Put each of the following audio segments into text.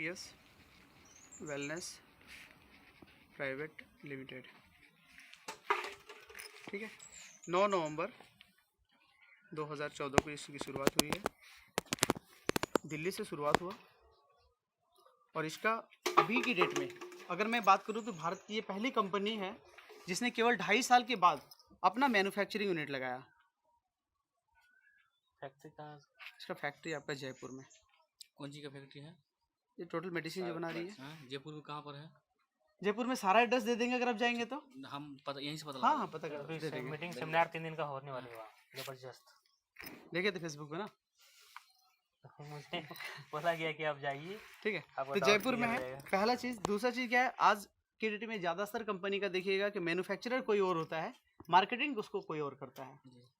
JPS wellness private limited. ठीक है, 9 नवंबर 2014 को इसकी शुरुआत हुई है, दिल्ली से शुरुआत हुआ। और इसका अभी की डेट में अगर मैं बात करूं तो भारत की ये पहली कंपनी है जिसने केवल 2.5 साल के बाद अपना मैन्युफैक्चरिंग यूनिट लगाया। फैक्ट्री कहाँ? इसका फैक्ट्री आपका जयपुर में। कौन सी का फैक्ट्री है? ये टोटल मेडिसिन जो बना रही है। जयपुर में कहाँ पर है? जयपुर में सारा एड्रेस दे देंगे अगर आप जाएंगे तो। हम पता यहीं से पता हाँ लगा हाँ पता कर दे देंगे। मीटिंग सेमिनार 3 दिन का होने वाली है, जबरदस्त। देखे थे फेसबुक पे ना। मुझे बोला गया कि आप जाइए। ठीक है, तो जयपुर में है पहला चीज़। दूसरा चीज़ क्या है, आज की डेट में ज़्यादातर कंपनी का देखिएगा कि मैन्युफैक्चरर कोई और होता है, मार्केटिंग उसको कोई और करता है।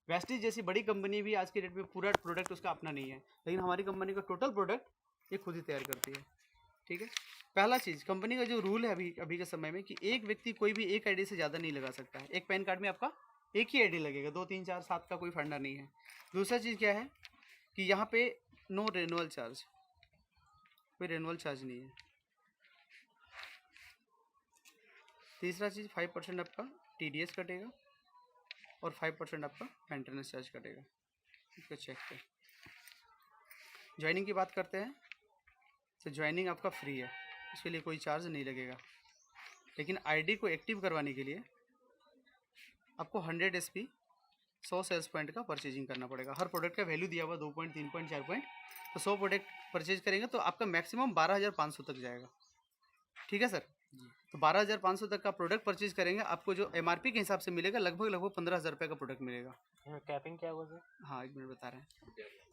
वेस्टीज जैसी बड़ी कंपनी भी आज की डेट में पूरा प्रोडक्ट उसका अपना नहीं है, लेकिन हमारी कंपनी का टोटल प्रोडक्ट ये खुद ही तैयार करती है। ठीक है, पहला चीज़ कंपनी का जो रूल है अभी के समय में कि एक व्यक्ति कोई भी एक आईडी से ज़्यादा नहीं लगा सकता है। एक पैन कार्ड में आपका एक ही आईडी लगेगा, 2 3 4 7 का कोई फंडा नहीं है। दूसरा चीज़ क्या है कि यहाँ पे नो रेनुअल चार्ज, कोई रेनुअल चार्ज नहीं है। तीसरा चीज़ 5% आपका TDS कटेगा और 5% आपका मेंटेनेंस चार्ज कटेगा। इसको चेक कर। ज्वाइनिंग की बात करते हैं तो ज्वाइनिंग आपका फ्री है, इसके लिए कोई चार्ज नहीं लगेगा। लेकिन आईडी को एक्टिव करवाने के लिए आपको 100 SP 100 सेल्स पॉइंट का परचेजिंग करना पड़ेगा। हर प्रोडक्ट का वैल्यू दिया हुआ 2 पॉइंट 3 पॉइंट 4 पॉइंट, तो 100 प्रोडक्ट परचेज करेंगे तो आपका मैक्सिमम 12,500 तक जाएगा। ठीक है सर, तो 12,500 तक का प्रोडक्ट परचेज करेंगे, आपको जो MRP के हिसाब से मिलेगा लगभग 15,000 रुपये का प्रोडक्ट मिलेगा। कैपिंग क्या होगा? हाँ 1 मिनट बता रहे हैं।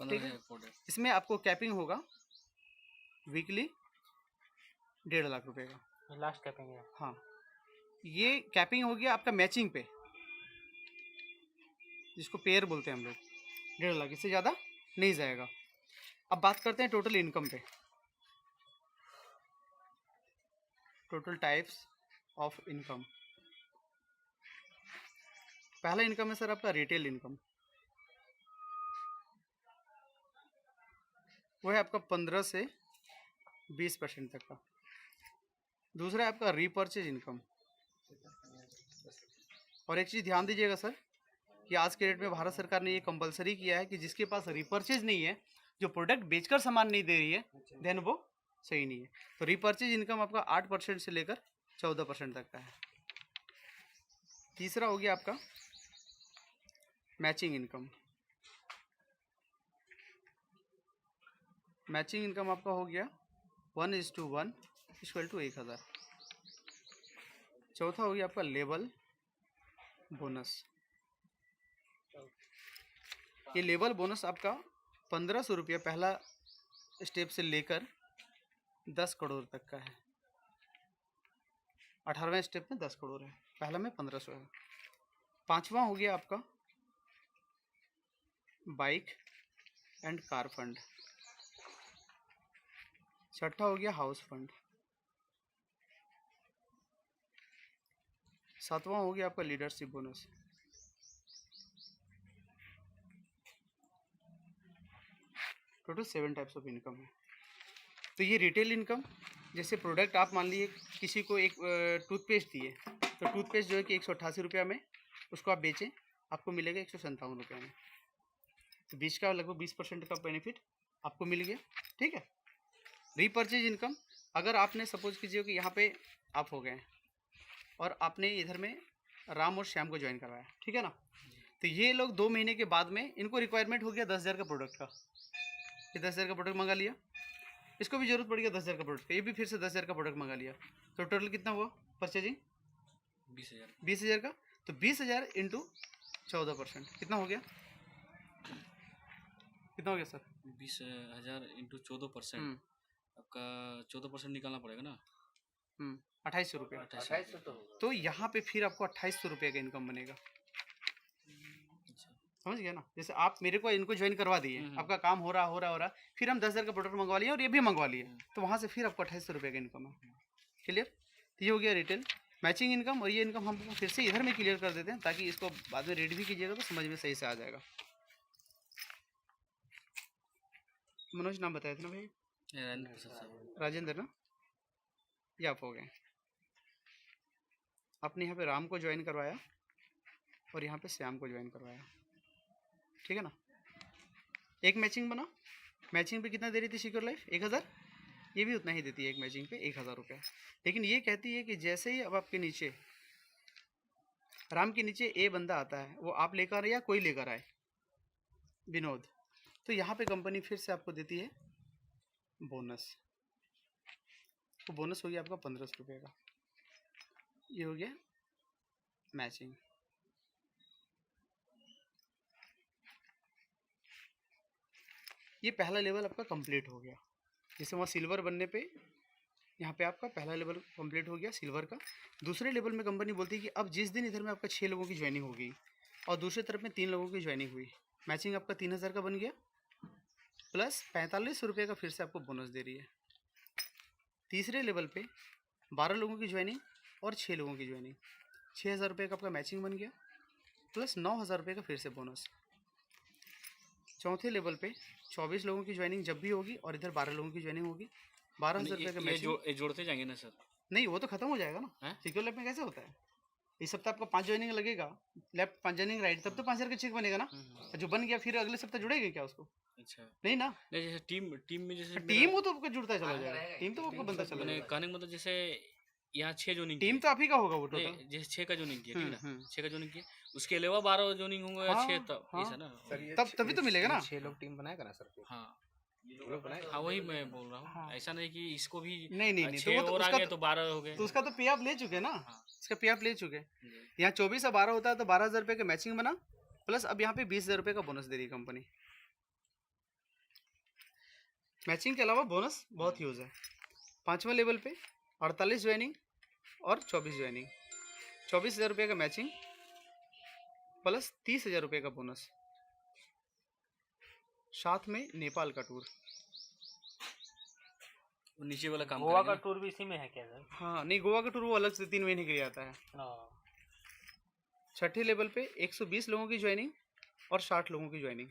ठीक है, इसमें आपको कैपिंग होगा वीकली 1.5 लाख रुपए का, लास्ट कैपिंग है। हाँ, ये कैपिंग हो गया आपका मैचिंग पे, जिसको पेयर बोलते हैं हम लोग। 1.5 लाख, इससे ज़्यादा नहीं जाएगा। अब बात करते हैं टोटल इनकम पे। Total types of income. पहला इनकम है सर आपका रिटेल इनकम, वो है आपका 15 से 20% तक का। दूसरा है आपका रीपर्चेज इनकम। और एक चीज़ ध्यान दीजिएगा सर कि आज के डेट में भारत सरकार ने ये कंपलसरी किया है कि जिसके पास रीपर्चेज नहीं है, जो प्रोडक्ट बेचकर सामान नहीं दे रही है, देन वो सही नहीं है। तो रीपर्चेज इनकम आपका 8% से लेकर 14% तक का है। तीसरा हो गया आपका मैचिंग इनकम। मैचिंग इनकम आपका हो गया 1:1 = 1,000। चौथा हो गया आपका लेबल बोनस। ये लेबल बोनस आपका 1,500 रुपया पहला स्टेप से लेकर 10 करोड़ तक का है। 18वें स्टेप में 10 करोड़ है, पहला में 1,500 है। पांचवा हो गया आपका बाइक एंड कार फंड। छठा हो गया हाउस फंड। सातवां हो गया आपका leadership bonus. Total 7 types of income है। तो ये रिटेल इनकम, जैसे प्रोडक्ट आप मान लीजिए किसी को एक टूथपेस्ट दिए, तो टूथपेस्ट जो है कि 188 रुपया में उसको आप बेचें, आपको मिलेगा 157 रुपये में। तो 20 का लगभग 20% का बेनिफिट आपको मिल गया। ठीक है, रीपर्चेज इनकम, अगर आपने सपोज कीजिए कि यहाँ पे आप हो गए और आपने इधर में राम और श्याम को ज्वाइन करवाया, ठीक है ना, तो ये लोग 2 महीने के बाद में इनको रिक्वायरमेंट हो गया 10,000 का प्रोडक्ट का, ये 10,000 का प्रोडक्ट मंगा लिया। इसको भी जरूरत पड़ गया 10,000 का प्रोडक्ट का, ये भी फिर से 10,000 का प्रोडक्ट मंगा लिया। तो टोटल कितना हुआ परचेजिंग? 20,000 का। तो 20,000 इंटू 14% कितना हो गया? कितना हो गया सर? 20,000 इंटू 14%। आपका 14% निकालना पड़ेगा ना। 2,800 रुपये। 2800 तो यहाँ पे फिर आपको 2,800 रुपये का इनकम बनेगा। समझ गया ना? जैसे आप मेरे को इनको ज्वाइन करवा दिए, आपका काम हो रहा, फिर हम 10,000 का प्रोडक्ट मंगवा लिए और ये भी मंगवा लिए, तो वहाँ से फिर आपको 2,800 रुपये का इनकम है। क्लियर? तो ये हो गया रिटेल मैचिंग इनकम। और ये इनकम हम फिर से इधर में क्लियर कर देते हैं ताकि इसको बाद में रीड भी कीजिएगा तो समझ में सही से आ जाएगा। मनोज नाम बताया था ना भाई? राजेंद्र प्रसाद साहब। राजेंद्र ना, ये आप हो गए। आपने यहाँ पे राम को ज्वाइन करवाया और यहाँ पे श्याम को ज्वाइन करवाया, ठीक है ना। एक मैचिंग बना, मैचिंग पे कितना दे रही थी सिक्योर लाइफ? 1000। ये भी उतना ही देती है एक मैचिंग पे, 1000 रुपये। लेकिन ये कहती है कि जैसे ही अब आपके नीचे राम के नीचे ए बंदा आता है, वो आप लेकर आए या कोई लेकर आए, विनोद, तो यहाँ पे कंपनी फिर से आपको देती है बोनस। तो बोनस हो गया आपका 1500 रुपये का। ये हो गया मैचिंग। ये पहला लेवल आपका कंप्लीट हो गया। जैसे वहाँ सिल्वर बनने पे यहाँ पे आपका पहला लेवल कंप्लीट हो गया सिल्वर का। दूसरे लेवल में कंपनी बोलती है कि अब जिस दिन इधर में आपका 6 लोगों की ज्वाइनिंग होगी और दूसरी तरफ में 3 लोगों की ज्वाइनिंग हुई, मैचिंग आपका 3000 का बन गया, प्लस 4500 रुपये का फिर से आपको बोनस दे रही है। तीसरे लेवल पे 12 लोगों की ज्वाइनिंग और 6 लोगों की ज्वाइनिंग, 6000 रुपये का आपका मैचिंग बन गया, प्लस 9000 रुपये का फिर से बोनस। चौथे लेवल पे 24 लोगों की ज्वाइनिंग जब भी होगी और इधर 12 लोगों की ज्वाइनिंग होगी, 12,000 रुपये का मैचिंग। ये जोड़ते जाएंगे ना सर? नहीं, वो तो खत्म हो जाएगा ना। सिक्योर लैब में कैसे होता है, इस सप्ताह आपका 5 ज्वाइनिंग लगेगा, लेफ्ट 5 ज्वाइनिंग राइट, तब तो 5000 का चेक बनेगा ना। जो बन गया फिर अगले सप्ताह जुड़ेगा क्या उसको? अच्छा, नहीं ना। नहीं जैसे टीम में जैसे टीम वो तो आपका जुड़ता चला जाएगा, टीम तो आपका बनता चला जाएगा। कहने का मतलब जैसे यहाँ 6 जोनिंग टीम तो आप ही का होगा वो टोटल। जैसे 6 का जोनिंग किया, ठीक है ना, 6 का जोनिंग किया, उसके अलावा 12 जोनिंग होंगे या 6, तब ऐसा ना तब तभी तो मिलेगा ना। 6 लोग टीम बनाएगा ना सर? हाँ लोग बनाए। हाँ, वही मैं बोल रहा हूँ। ऐसा नहीं कि इसको भी नहीं 6 और आ गए तो 12 हो गए, तो उसका तो पे आप ले चुके ना। इसका पे आप ले चुके। जी। यहाँ 24 से 12 होता है तो 12,000 रुपये का मैचिंग बना, प्लस अब यहाँ पे 20,000 रुपये का बोनस दे रही है कंपनी। मैचिंग के अलावा बोनस बहुत यूज है। 5वां लेवल पे 48 ज्वाइनिंग और 24 ज्वाइनिंग, 24,000 रुपये का मैचिंग प्लस 30,000 रुपये का बोनस, साथ में नेपाल का टूर। वो नीचे वाला काम गोवा का करेंगे टूर भी इसी में है क्या सर? हाँ नहीं, गोवा का टूर वो अलग से 3 महीने के लिए आता है। छठे लेवल पे 120 लोगों की ज्वाइनिंग और 60 लोगों की ज्वाइनिंग,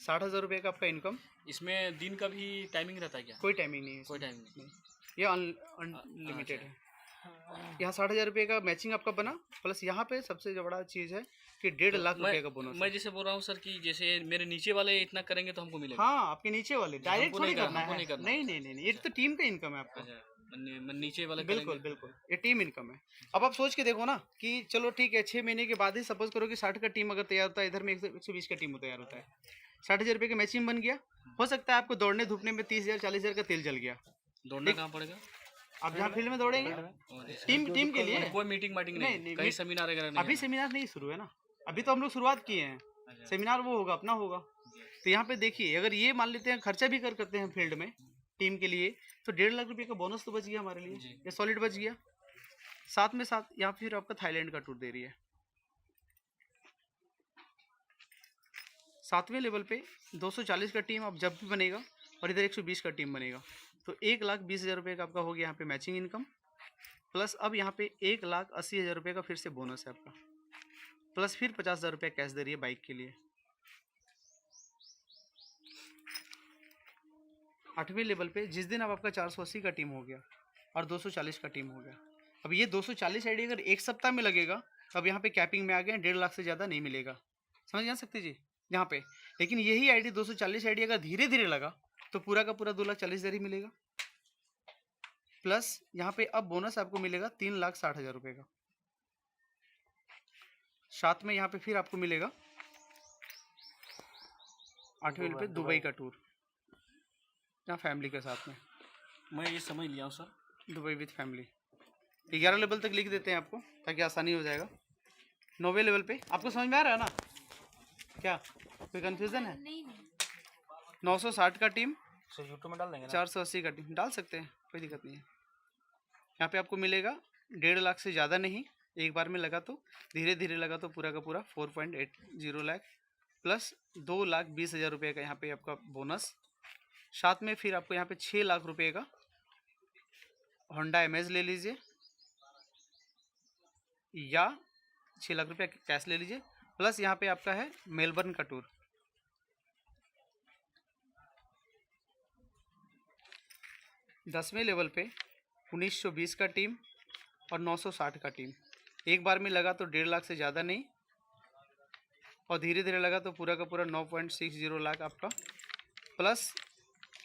60,000 रुपये का आपका इनकम। इसमें दिन का भी टाइमिंग रहता है क्या? कोई टाइमिंग नहीं है, कोई टाइमिंग नहीं। ये अनलिमिटेड है। यहाँ 60,000 रुपये का मैचिंग आपका बना, प्लस यहाँ पे सबसे जो बड़ा चीज़ है कि 1.5 लाख रुपये का बोनस। मैं जैसे बोल रहा हूँ सर कि जैसे मेरे नीचे वाले इतना करेंगे तो हमको मिलेगा। हाँ, आपके नीचे वाले डायरेक्ट थोड़ी करना है। नहीं करना। नहीं, ये तो टीम का इनकम है आपका। मैं नीचे वाले बिल्कुल बिल्कुल, ये टीम इनकम है। अब आप सोच के देखो ना कि चलो ठीक है, 6 महीने के बाद ही सपोज करो कि 60 का टीम अगर तैयार होता है, इधर में 120 का टीम तैयार होता है, 60,000 रुपये का मैचिंग बन गया। हो सकता है आपको दौड़ने धूपने में 30,000 40,000 का तेल जल गया। दौड़ना कहाँ पड़ेगा? आप जहाँ फील्ड में दौड़ेंगे टीम के लिए। कोई मीटिंग नहीं, कहीं सेमिनार वगैरह नहीं? अभी सेमिनार नहीं शुरू है ना, अभी तो हम लोग शुरुआत किए हैं। सेमिनार वो होगा, अपना होगा। तो यहाँ पे देखिए, अगर ये मान लेते हैं खर्चा भी करते हैं फील्ड में टीम के लिए, तो 1.5 लाख रुपये का बोनस तो बच गया हमारे लिए, ये सॉलिड बच गया। साथ में साथ यहाँ फिर आपका थाईलैंड का टूर दे रही है। 7वें लेवल पे 240 का टीम अब जब भी बनेगा और इधर 120 का टीम बनेगा, तो 1,20,000 रुपये का आपका हो गया यहाँ पे मैचिंग इनकम, प्लस अब यहाँ पे 1,80,000 रुपये का फिर से बोनस है आपका, प्लस फिर 50,000 रुपये कैश दे रही है बाइक के लिए। 8वें लेवल पे जिस दिन अब आपका 480 का टीम हो गया और 240 का टीम हो गया, अब ये 240 आईडी अगर एक सप्ताह में लगेगा, अब यहाँ पे कैपिंग में आ गए, 1.5 लाख से ज़्यादा नहीं मिलेगा। समझ जा सकते जी यहाँ पे। लेकिन यही आईडी 240 आईडी अगर धीरे धीरे लगा तो पूरा का पूरा 2,40,000 ही मिलेगा, प्लस यहाँ पे अब बोनस आपको मिलेगा 3,60,000 रुपये का। साथ में यहाँ पे फिर आपको मिलेगा 8वें पे दुबई का टूर, यहाँ फैमिली के साथ में। मैं ये समझ लिया हूँ sir, Dubai with family. 11 level तक लिख देते हैं आपको ताकि आसानी हो जाएगा। 9वें लेवल पे आपको समझ में आ रहा है ना? क्या कोई कंफ्यूजन है? 960 का टीम, यूट्यूब में डाल देंगे ना? 480 का टीम डाल सकते हैं, कोई दिक्कत नहीं है। यहाँ पे आपको मिलेगा 1.5 लाख से ज़्यादा नहीं, एक बार में लगा तो, धीरे धीरे लगा तो पूरा का पूरा 4.80 लाख, प्लस 2,20,000 रुपये का यहाँ पे आपका बोनस। साथ में फिर आपको यहाँ पे 6 लाख रुपये का होंडा एमेज ले लीजिए, या 6 लाख रुपये कैश ले लीजिए, प्लस यहाँ पे आपका है मेलबर्न का टूर। 10वें लेवल पे 1920 का टीम और 960 का टीम। एक बार में लगा तो 1.5 लाख से ज़्यादा नहीं, और धीरे धीरे लगा तो पूरा का पूरा 9.60 लाख आपका, प्लस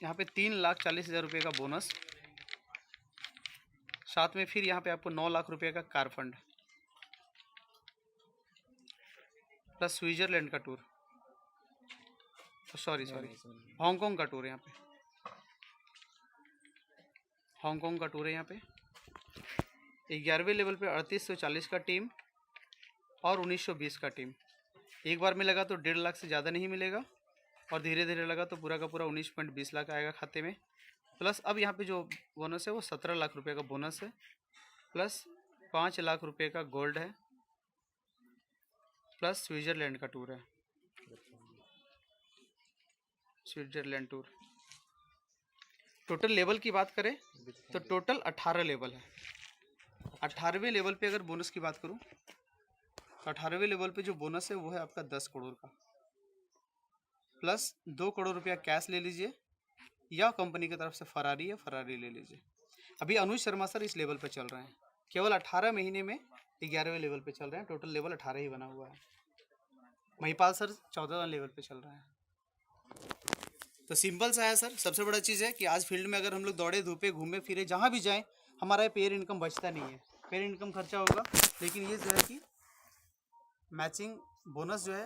यहाँ पे 3,40,000 रुपये का बोनस। साथ में फिर यहाँ पे आपको 9 लाख रुपये का कार फंड, प्लस स्विट्जरलैंड का टूर, सॉरी हांगकांग का टूर है यहाँ पे, हांगकांग का टूर है यहाँ पे। 11वें लेवल पे 3840 का टीम और 1920 का टीम। एक बार में लगा तो 1.5 लाख से ज़्यादा नहीं मिलेगा, और धीरे धीरे लगा तो पूरा का पूरा 19.20 लाख आएगा खाते में। प्लस अब यहाँ पे जो बोनस है वो 17 लाख रुपये का बोनस है, प्लस 5 लाख रुपये का गोल्ड है, प्लस स्विट्जरलैंड का टूर है, स्विट्जरलैंड टूर। टोटल लेवल की बात करें तो टोटल 18 लेवल है। 18वें लेवल पे अगर बोनस की बात करूं तो 18वें लेवल पे जो बोनस है वो है आपका 10 करोड़ का, प्लस 2 करोड़ रुपया कैश ले लीजिए, या कंपनी की तरफ से फरारी है, फरारी ले लीजिए। अभी अनुज शर्मा सर इस लेवल पे चल रहे हैं, केवल 18 महीने में 11वें लेवल पे चल रहे हैं, टोटल लेवल 18 ही बना हुआ है। महिपाल सर 14वां लेवल पे चल रहे हैं। तो सिंपल सा है सर, सबसे बड़ा चीज़ है कि आज फील्ड में अगर हम लोग दौड़े धूपे घूमे फिरे जहाँ भी जाएं, हमारा पेयर इनकम बचता नहीं है, पेयर इनकम खर्चा होगा, लेकिन ये जो है कि मैचिंग बोनस जो है